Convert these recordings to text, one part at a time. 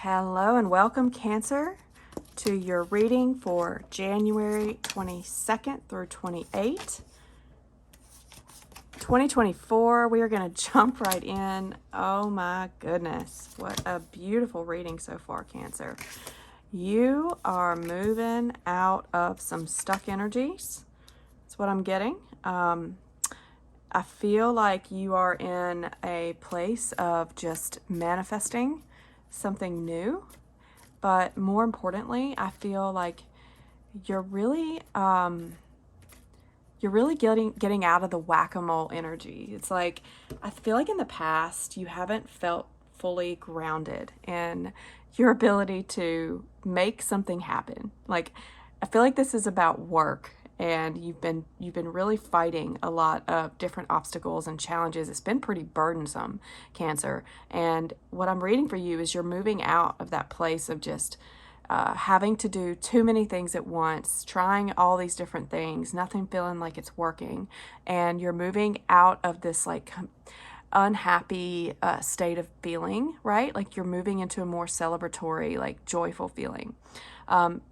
Hello and welcome, Cancer, to your reading for January 22nd through 28th, 2024. We are going to jump right in. Oh my goodness, what a beautiful reading so far, Cancer. You are moving out of some stuck energies. That's what I'm getting. I feel like you are in a place of just manifesting something new. But more importantly, I feel like you're really getting out of the whack-a-mole energy. It's like I feel like in the past you haven't felt fully grounded in your ability to make something happen. Like I feel like this is about work, and you've been really fighting a lot of different obstacles and challenges. It's been pretty burdensome, Cancer. And what I'm reading for you is you're moving out of that place of just having to do too many things at once, trying all these different things, nothing feeling like it's working, and you're moving out of this like unhappy state of feeling, right? Like you're moving into a more celebratory, like joyful feeling.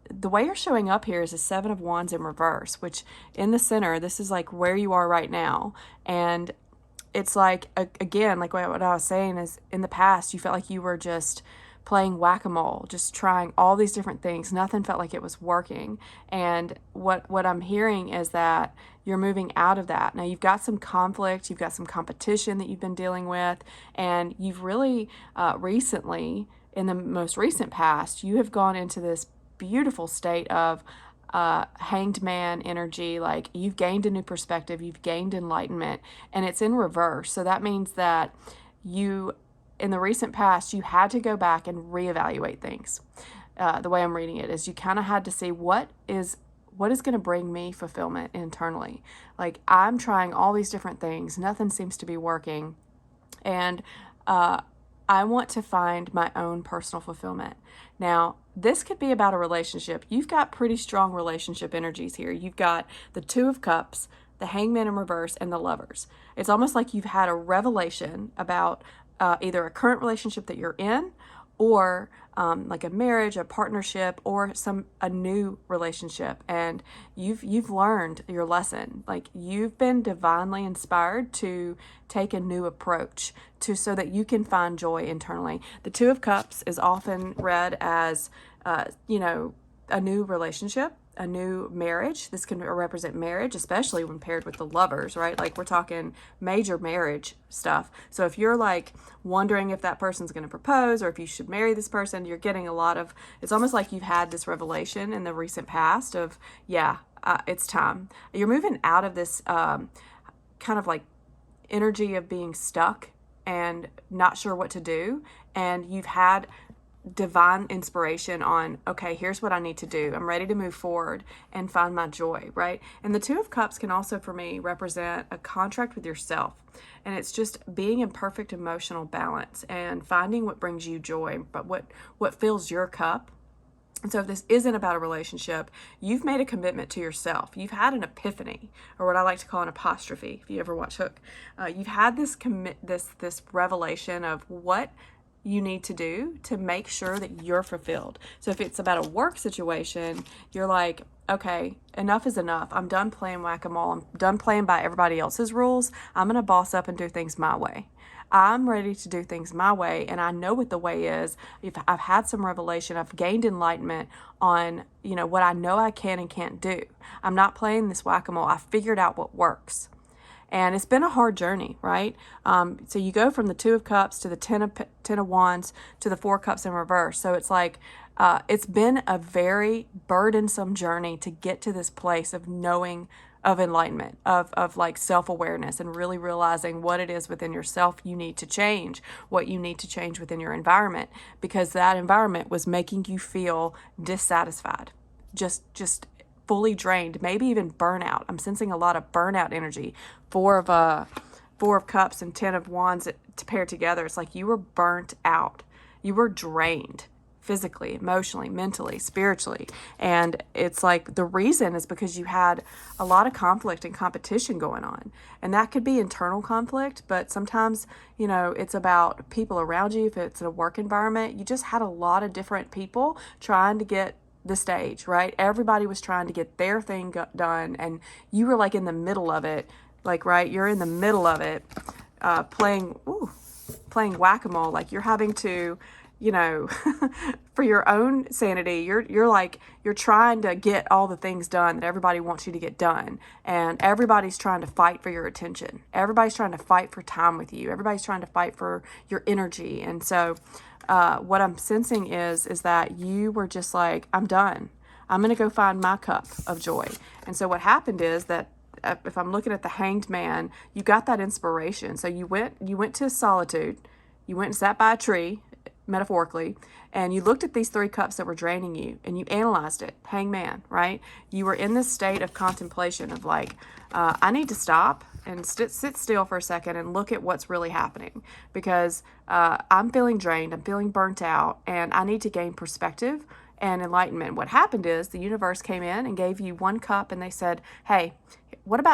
The way you're showing up here is a Seven of Wands in reverse, which in the center, this is like where you are right now. And it's like, again, like what I was saying is in the past, you felt like you were just playing whack-a-mole, just trying all these different things. Nothing felt like it was working. And what I'm hearing is that you're moving out of that. Now you've got some conflict, you've got some competition that you've been dealing with, and you've really recently, in the most recent past, you have gone into this beautiful state of hanged man energy. Like you've gained a new perspective, you've gained enlightenment, and it's in reverse. So that means that you, in the recent past, you had to go back and reevaluate things. The way I'm reading it is you kind of had to see what is going to bring me fulfillment internally. Like I'm trying all these different things, nothing seems to be working, and I want to find my own personal fulfillment. Now, this could be about a relationship. You've got pretty strong relationship energies here. You've got the Two of Cups, the Hangman in reverse, and the Lovers. It's almost like you've had a revelation about either a current relationship that you're in, or like a marriage, a partnership, or a new relationship, and you've learned your lesson. Like you've been divinely inspired to take a new approach so that you can find joy internally. The Two of Cups is often read as a new relationship, a new marriage. This can represent marriage, especially when paired with the Lovers, right? Like we're talking major marriage stuff. So if you're like wondering if that person's going to propose or if you should marry this person, you're getting a lot of, it's almost like you've had this revelation in the recent past of, it's time. You're moving out of this kind of like energy of being stuck and not sure what to do. And you've had divine inspiration on, okay, here's what I need to do. I'm ready to move forward and find my joy, right? And the Two of Cups can also, for me, represent a contract with yourself. And it's just being in perfect emotional balance and finding what brings you joy, but what fills your cup. And so if this isn't about a relationship, you've made a commitment to yourself. You've had an epiphany, or what I like to call an apostrophe, if you ever watch Hook. You've had this this revelation of what you need to do to make sure that you're fulfilled. So if it's about a work situation, you're like, okay, enough is enough. I'm done playing whack-a-mole. I'm done playing by everybody else's rules. I'm going to boss up and do things my way. I'm ready to do things my way, and I know what the way is. If I've had some revelation, I've gained enlightenment on, what I know I can and can't do. I'm not playing this whack-a-mole. I figured out what works. And it's been a hard journey, right? So you go from the Two of Cups to the Ten of Wands to the Four of Cups in reverse. So it's like it's been a very burdensome journey to get to this place of knowing, of enlightenment, of like self-awareness, and really realizing what it is within yourself you need to change, what you need to change within your environment, because that environment was making you feel dissatisfied, just fully drained, maybe even burnout. I'm sensing a lot of burnout energy. Four of Cups and Ten of Wands to pair together. It's like you were burnt out. You were drained physically, emotionally, mentally, spiritually. And it's like the reason is because you had a lot of conflict and competition going on. And that could be internal conflict, but sometimes, it's about people around you. If it's a work environment, you just had a lot of different people trying to get the stage, right? Everybody was trying to get their thing done, and you were like in the middle of it, like, right? You're in the middle of it, playing whack-a-mole. Like you're having to, for your own sanity, you're trying to get all the things done that everybody wants you to get done, and everybody's trying to fight for your attention. Everybody's trying to fight for time with you. Everybody's trying to fight for your energy. And so what I'm sensing is that you were just like, I'm done. I'm going to go find my cup of joy. And so what happened is that if I'm looking at the Hanged Man, you got that inspiration. So you went to solitude. You went and sat by a tree, metaphorically, and you looked at these 3 cups that were draining you, and you analyzed it. Hanged Man, right? You were in this state of contemplation of like, I need to stop and sit still for a second and look at what's really happening, because I'm feeling drained, I'm feeling burnt out, and I need to gain perspective and enlightenment. What happened is the universe came in and gave you 1 cup, and they said, hey, what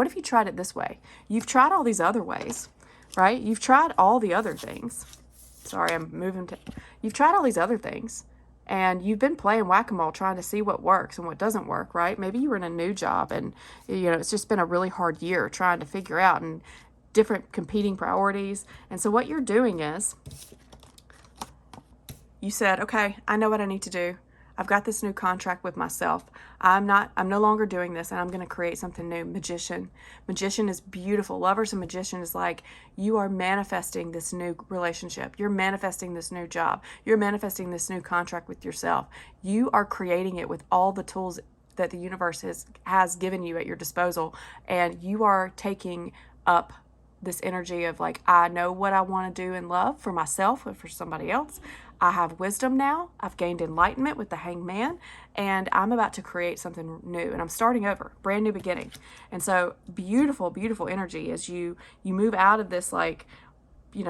if you tried it this way? You've tried all these other ways, right? You've tried all the other things. Sorry, you've tried all these other things, and you've been playing whack-a-mole trying to see what works and what doesn't work, right? Maybe you were in a new job, and it's just been a really hard year trying to figure out and different competing priorities. And so what you're doing is you said, okay, I know what I need to do. I've got this new contract with myself. I'm no longer doing this, and I'm going to create something new. Magician. Magician is beautiful. Lovers and magician is like, you are manifesting this new relationship. You're manifesting this new job. You're manifesting this new contract with yourself. You are creating it with all the tools that the universe has given you at your disposal, and you are taking up this energy of like, I know what I want to do in love for myself and for somebody else. I have wisdom now. I've gained enlightenment with the Hanged Man, and I'm about to create something new, and I'm starting over, brand new beginning. And so beautiful, beautiful energy as you move out of this, like,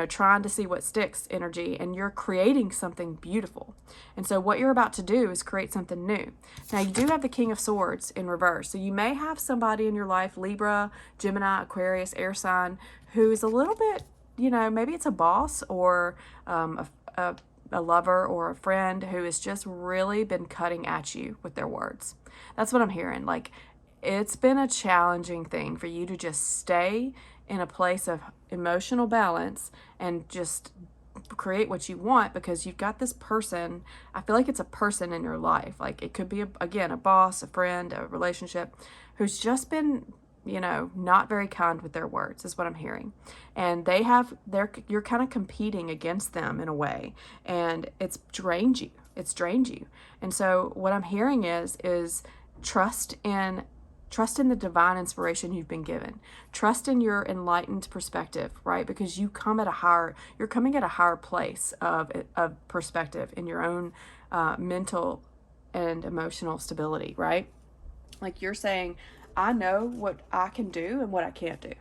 trying to see what sticks energy, and you're creating something beautiful. And so what you're about to do is create something new. Now, you do have the King of Swords in reverse. So you may have somebody in your life, Libra, Gemini, Aquarius, air sign, who is a little bit, maybe it's a boss or a lover or a friend who has just really been cutting at you with their words. That's what I'm hearing. Like, it's been a challenging thing for you to just stay in a place of emotional balance and just create what you want, because you've got this person. I feel like it's a person in your life. Like, it could be, again, a boss, a friend, a relationship, who's just been, not very kind with their words, is what I'm hearing. And you're kind of competing against them in a way, and it's drained you. And so what I'm hearing is trust in the divine inspiration you've been given. Trust in your enlightened perspective, right? Because you're coming at a higher place of perspective in your own mental and emotional stability, right? Like, you're saying, I know what I can do and what I can't do.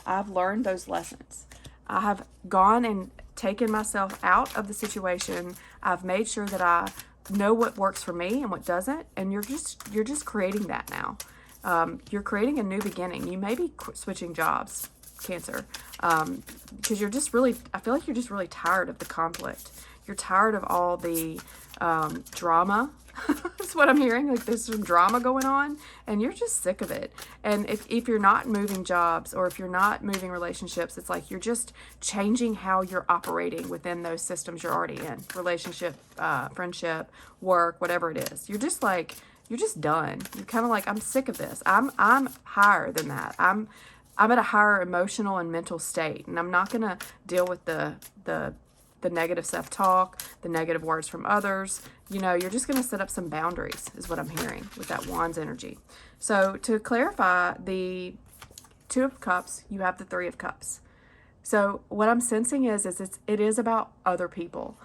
I've learned those lessons. I have gone and taken myself out of the situation. I've made sure that I know what works for me and what doesn't. And you're just creating that now. You're creating a new beginning. You may be switching jobs, Cancer, because I feel like you're just really tired of the conflict. You're tired of all the drama. That's what I'm hearing. Like, there's some drama going on, and you're just sick of it. And if you're not moving jobs, or if you're not moving relationships, it's like you're just changing how you're operating within those systems you're already in. Relationship, friendship, work, whatever it is. You're just done. You're kind of like, I'm sick of this. I'm higher than that. I'm at a higher emotional and mental state, and I'm not going to deal with the negative self-talk, the negative words from others. You're just going to set up some boundaries, is what I'm hearing with that Wands energy. So to clarify, the 2 of Cups, you have the 3 of Cups. So what I'm sensing is it is about other people.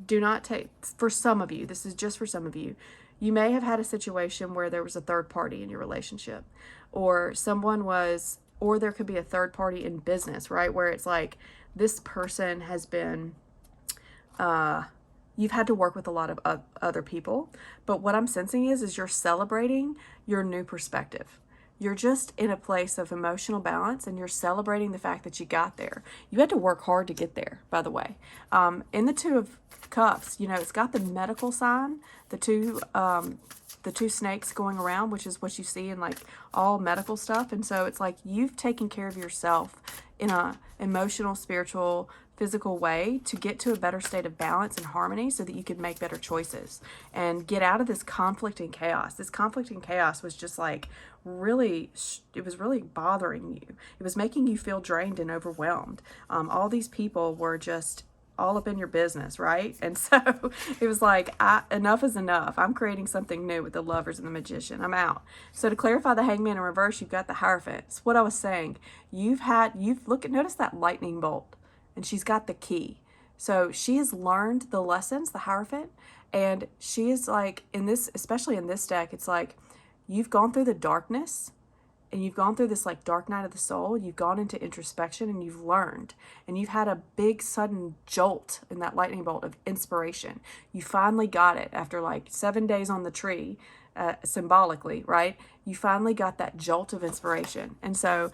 Do not take, for some of you, this is just for some of you, you may have had a situation where there was a third party in your relationship, or there could be a third party in business, right? Where it's like, this person has been you've had to work with a lot of other people, but what I'm sensing is you're celebrating your new perspective. You're just in a place of emotional balance, and you're celebrating the fact that you got there. You had to work hard to get there, by the way. In the Two of Cups, it's got the medical sign, the two snakes going around, which is what you see in like all medical stuff. And so it's like you've taken care of yourself in a emotional, spiritual, physical way to get to a better state of balance and harmony so that you could make better choices and get out of this conflict and chaos. This conflict and chaos was just like really, it was really bothering you. It was making you feel drained and overwhelmed. All these people were just all up in your business, right? And so it was like, enough is enough. I'm creating something new with the Lovers and the Magician. I'm out. So to clarify the Hangman in reverse, you've got the Hierophant. It's what I was saying. Notice that lightning bolt, and she's got the key. So she has learned the lessons, the Hierophant, and she is like, especially in this deck, it's like you've gone through the darkness, and you've gone through this like dark night of the soul. You've gone into introspection, and you've learned, and you've had a big sudden jolt in that lightning bolt of inspiration. You finally got it after like 7 days on the tree, symbolically, right? You finally got that jolt of inspiration. And so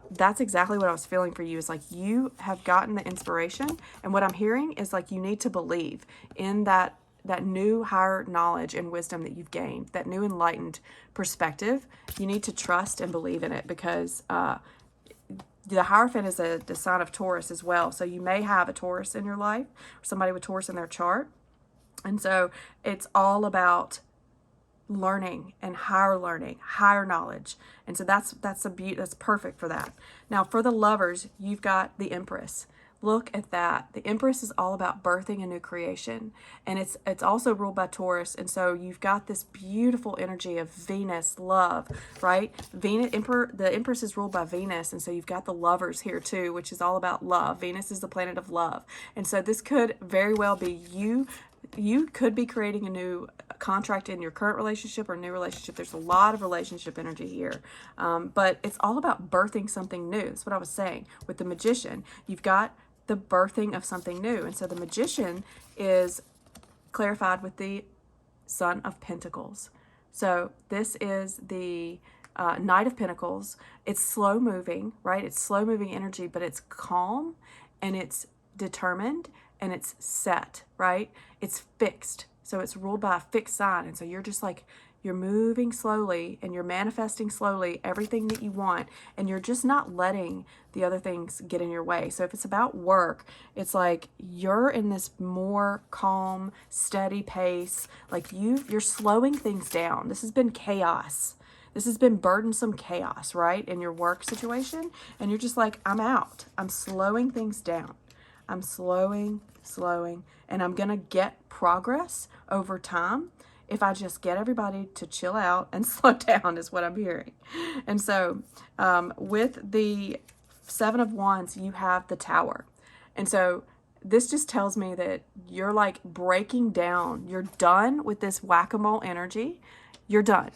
that's exactly what I was feeling for you, is like you have gotten the inspiration. And what I'm hearing is like you need to believe in that new higher knowledge and wisdom that you've gained, that new enlightened perspective. You need to trust and believe in it, because the Hierophant is the sign of Taurus as well. So you may have a Taurus in your life, or somebody with Taurus in their chart. And so it's all about learning and higher knowledge. And so that's perfect for that. Now for the Lovers, you've got the Empress. Look at that. The Empress is all about birthing a new creation, and it's also ruled by Taurus. And so you've got this beautiful energy of Venus, love, right? The Empress is ruled by Venus, and so you've got the Lovers here too, which is all about love. Venus is the planet of love. And so this could very well be you could be creating a new contract in your current relationship or new relationship. There's a lot of relationship energy here. But it's all about birthing something new. That's what I was saying. With the Magician, you've got the birthing of something new. And so the Magician is clarified with the Son of Pentacles. So this is the Knight of Pentacles. It's slow moving, right? It's slow moving energy, but it's calm, and it's determined, and it's set, right? It's fixed. So it's ruled by a fixed sign. And so you're just like, you're moving slowly, and you're manifesting slowly everything that you want, and you're just not letting the other things get in your way. So if it's about work, it's like you're in this more calm, steady pace. Like you're slowing things down. This has been chaos. This has been burdensome chaos, right? In your work situation. And you're just like, I'm out. I'm slowing things down. I'm slowing, and I'm going to get progress over time if I just get everybody to chill out and slow down, is what I'm hearing. And so with the Seven of Wands, you have the Tower. And so this just tells me that you're like breaking down. You're done with this whack-a-mole energy. You're done.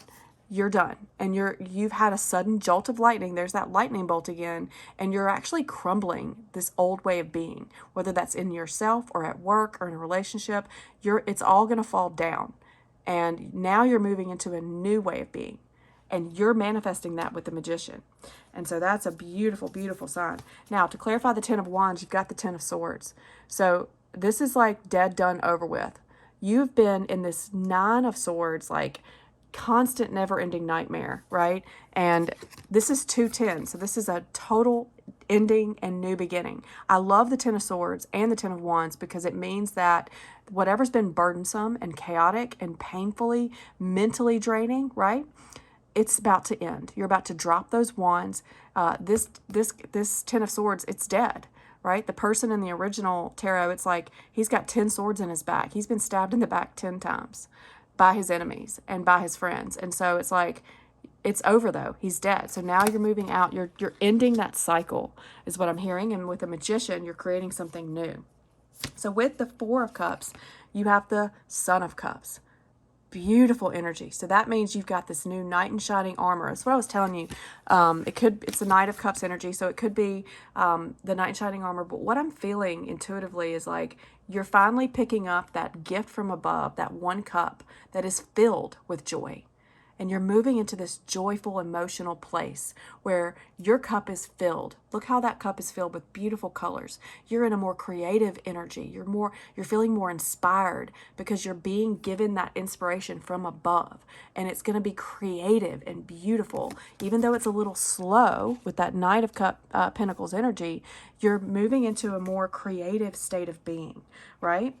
You're done. And you've had a sudden jolt of lightning. There's that lightning bolt again. And you're actually crumbling this old way of being, whether that's in yourself or at work or in a relationship. It's all going to fall down. And now you're moving into a new way of being. And you're manifesting that with the Magician. And so that's a beautiful, beautiful sign. Now, to clarify the Ten of Wands, you've got the Ten of Swords. So this is like dead, done, over with. You've been in this Nine of Swords, like constant, never-ending nightmare, right? And this is 210. So this is a total ending and new beginning. I love the Ten of Swords and the Ten of Wands because it means that whatever's been burdensome and chaotic and painfully mentally draining, right? It's about to end. You're about to drop those wands. This Ten of Swords, it's dead, right? The person in the original tarot, it's like he's got 10 swords in his back. He's been stabbed in the back 10 times by his enemies and by his friends. And so it's like, it's over though. He's dead. So now you're moving out. You're ending that cycle is what I'm hearing. And with a Magician, you're creating something new. So with the Four of Cups, you have the Son of Cups. beautiful energy. So that means you've got this new knight in shining armor. That's what I was telling you. It's the Knight of Cups energy. So it could be the knight in shining armor. But what I'm feeling intuitively is like you're finally picking up that gift from above, that one cup that is filled with joy. And you're moving into this joyful, emotional place where your cup is filled. Look how that cup is filled with beautiful colors. You're in a more creative energy. You're feeling more inspired because you're being given that inspiration from above. And it's going to be creative and beautiful. Even though it's a little slow with that Knight of Pentacles energy, you're moving into a more creative state of being, right?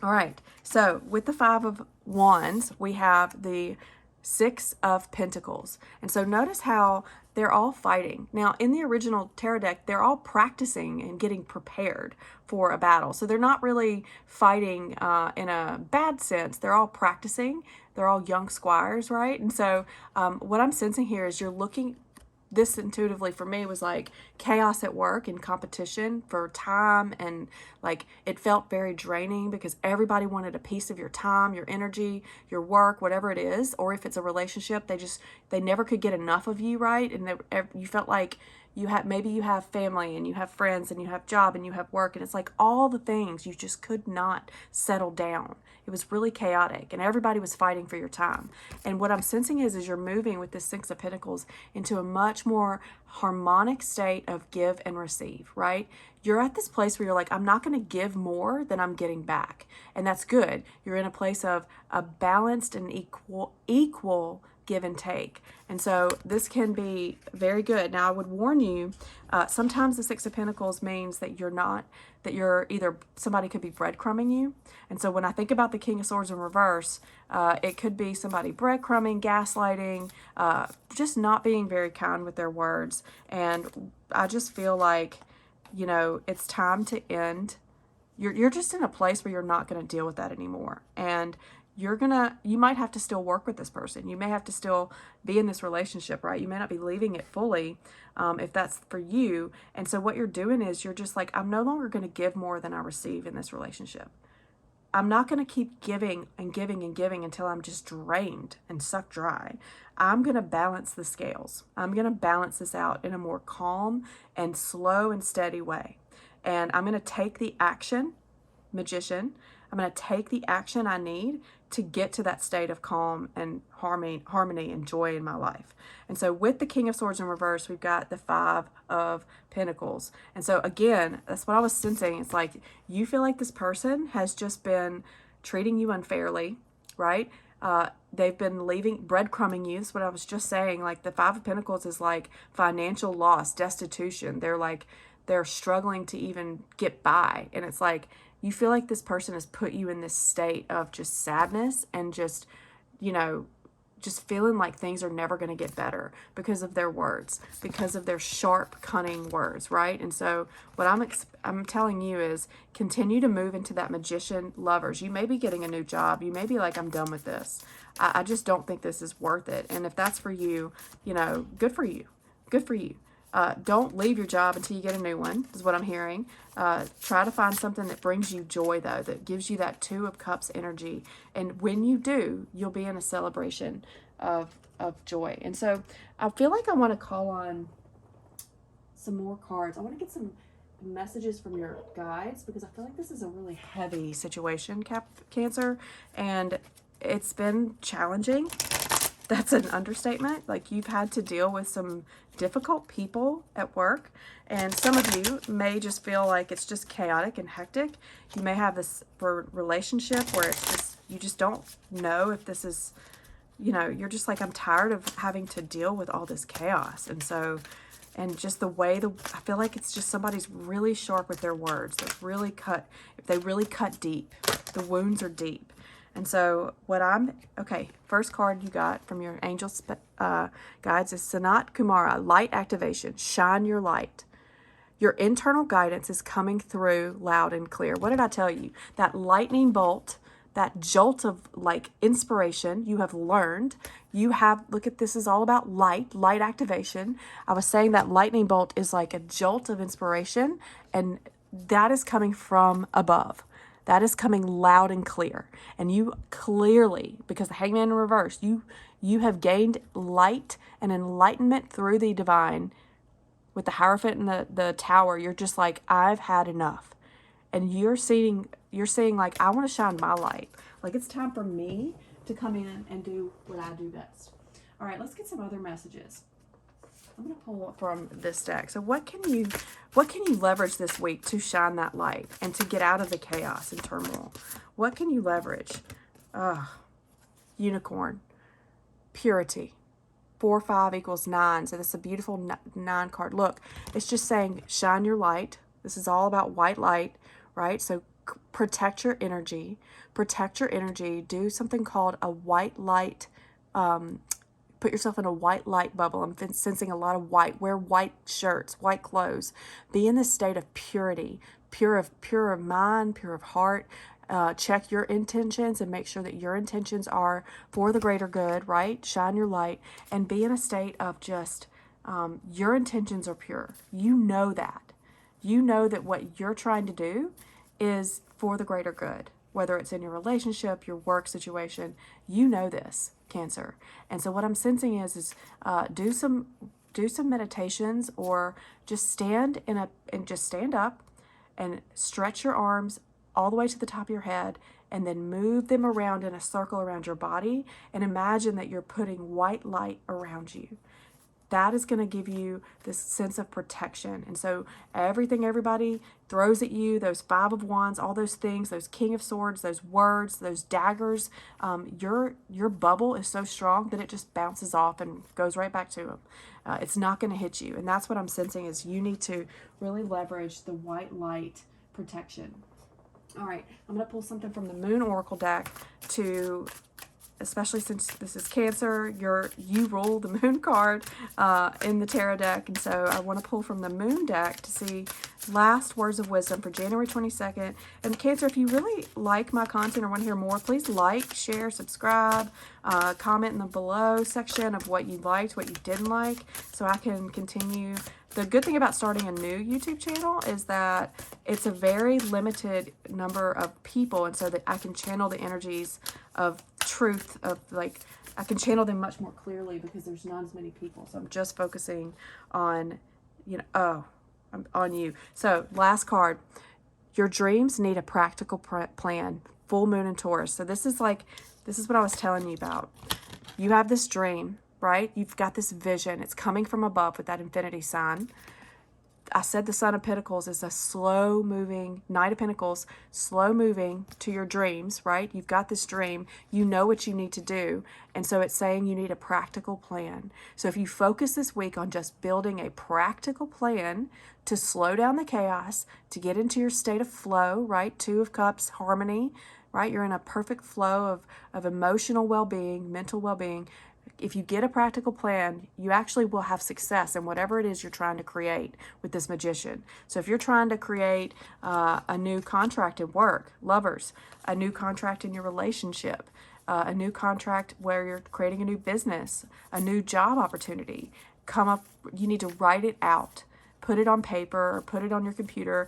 All right. So with the Five of Wands, we have the Six of Pentacles. And so notice how they're all fighting. Now, in the original tarot deck, they're all practicing and getting prepared for a battle. So they're not really fighting in a bad sense. They're all practicing. They're all young squires, right? And so what I'm sensing here is you're looking, this intuitively for me was like chaos at work and competition for time, and like it felt very draining because everybody wanted a piece of your time, your energy, your work, whatever it is. Or if it's a relationship, they never could get enough of you, right? And you felt like maybe you have family and you have friends and you have job and you have work, and it's like all the things you just could not settle down. It was really chaotic and everybody was fighting for your time. And what I'm sensing is you're moving with this Six of Pentacles into a much more harmonic state of give and receive, right? You're at this place where you're like, I'm not going to give more than I'm getting back. And that's good. You're in a place of a balanced and equal give and take. And so this can be very good. Now, I would warn you, sometimes the Six of Pentacles means that you're either, somebody could be breadcrumbing you. And so when I think about the King of Swords in reverse, it could be somebody breadcrumbing, gaslighting, just not being very kind with their words. And I just feel like, it's time to end. You're just in a place where you're not going to deal with that anymore. And you might have to still work with this person. You may have to still be in this relationship, right? You may not be leaving it fully if that's for you. And so what you're doing is you're just like, I'm no longer going to give more than I receive in this relationship. I'm not going to keep giving and giving and giving until I'm just drained and sucked dry. I'm going to balance the scales. I'm going to balance this out in a more calm and slow and steady way. And I'm going to take the action, Magician. I'm going to take the action I need to get to that state of calm and harmony and joy in my life. And so with the King of Swords in reverse, we've got the Five of Pentacles. And so again, that's what I was sensing. It's like you feel like this person has just been treating you unfairly, right? They've been breadcrumbing you. That's what I was just saying. Like the Five of Pentacles is like financial loss, destitution. They're struggling to even get by. And it's like, you feel like this person has put you in this state of just sadness and just feeling like things are never going to get better because of their words, because of their sharp, cunning words, right? And so what I'm telling you is continue to move into that Magician Lovers. You may be getting a new job. You may be like, I'm done with this. I just don't think this is worth it. And if that's for you, good for you. Good for you. Don't leave your job until you get a new one, is what I'm hearing. Try to find something that brings you joy, though, that gives you that Two of Cups energy. And when you do, you'll be in a celebration of joy. And so I feel like I want to call on some more cards. I want to get some messages from your guides because I feel like this is a really heavy situation, Cancer, and it's been challenging. That's an understatement. Like you've had to deal with some difficult people at work, and some of you may just feel like it's just chaotic and hectic. You may have this relationship where it's just, you just don't know if this is, you're just like, I'm tired of having to deal with all this chaos. And so, and just the way I feel like it's just somebody's really sharp with their words. They really cut deep. The wounds are deep. And so first card you got from your angel guides is Sanat Kumara, light activation, shine your light. Your internal guidance is coming through loud and clear. What did I tell you? That lightning bolt, that jolt of like inspiration you have learned. Look at this is all about light activation. I was saying that lightning bolt is like a jolt of inspiration, and that is coming from above. That is coming loud and clear. And you clearly, because the Hangman in reverse, you have gained light and enlightenment through the divine. With the Hierophant and the tower, you're just like, I've had enough. And you're seeing like, I want to shine my light. Like, it's time for me to come in and do what I do best. All right, let's get some other messages. I'm going to pull from this deck. So what can you leverage this week to shine that light and to get out of the chaos and turmoil? What can you leverage? Unicorn, purity. 4, 5 equals 9. So that's a beautiful 9 card. Look, it's just saying shine your light. This is all about white light, right? So protect your energy. Protect your energy. Do something called a white light. Put yourself in a white light bubble. I'm sensing a lot of white. Wear white shirts, white clothes. Be in this state of purity, pure of mind, pure of heart. Check your intentions and make sure that your intentions are for the greater good, right? Shine your light and be in a state of just your intentions are pure. You know that. You know that what you're trying to do is for the greater good, whether it's in your relationship, your work situation. You know this, Cancer. And so what I'm sensing is do some meditations, or just stand just stand up and stretch your arms all the way to the top of your head, and then move them around in a circle around your body, and imagine that you're putting white light around you. That is going to give you this sense of protection. And so everything everybody throws at you, those 5 of Wands, all those things, those King of Swords, those words, those daggers, your bubble is so strong that it just bounces off and goes right back to them. It's not going to hit you. And that's what I'm sensing is you need to really leverage the white light protection. All right, I'm going to pull something from the Moon Oracle deck to, especially since this is Cancer, you rule the Moon card in the Tarot deck. And so I want to pull from the Moon deck to see last words of wisdom for January 22nd. And Cancer, if you really like my content or want to hear more, please like, share, subscribe, comment in the below section of what you liked, what you didn't like, so I can continue. The good thing about starting a new YouTube channel is that it's a very limited number of people, and so that I can channel the energies of truth, of like, I can channel them much more clearly because there's not as many people. So I'm just focusing on, on you. So last card, your dreams need a practical plan. Full moon in Taurus. So this is what I was telling you about. You have this dream, right? You've got this vision. It's coming from above with that infinity sign. I said the Son of Pentacles is a slow moving, Knight of Pentacles, slow moving to your dreams, right? You've got this dream. You know what you need to do. And so it's saying you need a practical plan. So if you focus this week on just building a practical plan to slow down the chaos, to get into your state of flow, right? 2 of Cups, harmony, right? You're in a perfect flow of emotional well-being, mental well-being. If you get a practical plan, you actually will have success in whatever it is you're trying to create with this Magician. So if you're trying to create a new contract at work, lovers, a new contract in your relationship, a new contract where you're creating a new business, a new job opportunity, you need to write it out. Put it on paper or put it on your computer.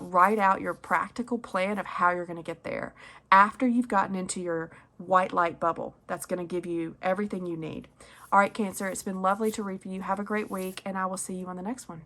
Write out your practical plan of how you're going to get there after you've gotten into your white light bubble. That's going to give you everything you need. All right, Cancer, it's been lovely to read for you. Have a great week, and I will see you on the next one.